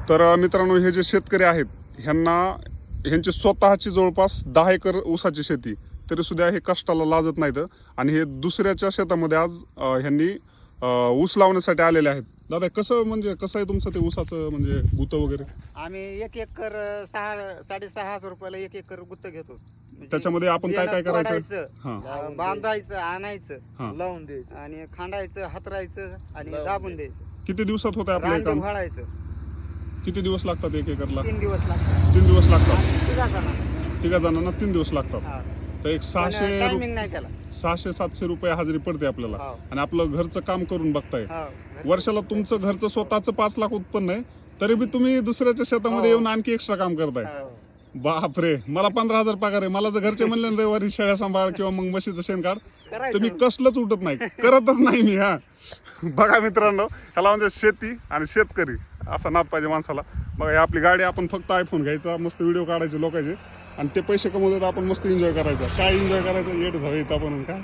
तर मित्रांनो, हे जे शेतकरी आहेत ह्यांची स्वतःची जवळपास 10 एकर ऊसाची शेती, तरी सुद्धा हे कष्टाला लाजत नाहीत आणि हे दुसऱ्याच्या शेतामध्ये आज ह्यांनी ऊस लावण्यासाठी आलेले आहेत. दादा, कसं आहे तुमचं ते ऊसाचं म्हणजे गुत्त वगैरे? आम्ही 1 एकर 6-6.5 रुपयाला 1 एकर गुत्त घेतो. म्हणजे त्याच्यामध्ये आपण काय काय करायचं? तोडायचं, बांधायचं, आणायचं, लावून द्यायचं आणि खांडायचं, हातरायचं आणि दाबून द्यायचं. किती दिवसात होतं आपलं रान काम? घालायचं. किती दिवस लागतात 1 एकरला? 3 दिवस लागतात. 3 दिवस लागतात. तिघा जणांना. 3 दिवस लागतात. तर एक 600 टायमिंग नाही त्याला. 600-700 रुपये हजेरी पडते आपल्याला. हो. आणि आपलं घरचं काम करून बघताय. हो. वर्षाला तुमचं घरचं स्वतःचं 5 लाख उत्पन्न आहे, तरी बी तुम्ही दुसऱ्याच्या शेतामध्ये हो. येऊन आणखी एक्स्ट्रा काम करताय. हो. बापरे, मला 15,000 पगार आहे. मला जर घरचे म्हणले ना रविवारी शेळ्या सांभाळ किंवा मग म्हशीचं शेण काढ, तर मी कसलंच उठत नाही, करतच नाही मी. बघा मित्रांनो, ह्याला म्हणजे शेती आणि शेतकरी असा नाद पाहिजे माणसाला. बघा, ही आपली गाडी, आपण फक्त आयफोन घ्यायचा, मस्त व्हिडिओ काढायचे लोकांचे आणि ते पैसे कमवतात, आपण मस्त एन्जॉय करायचा. काय एन्जॉय करायचं, येत जाऊ आपण काय.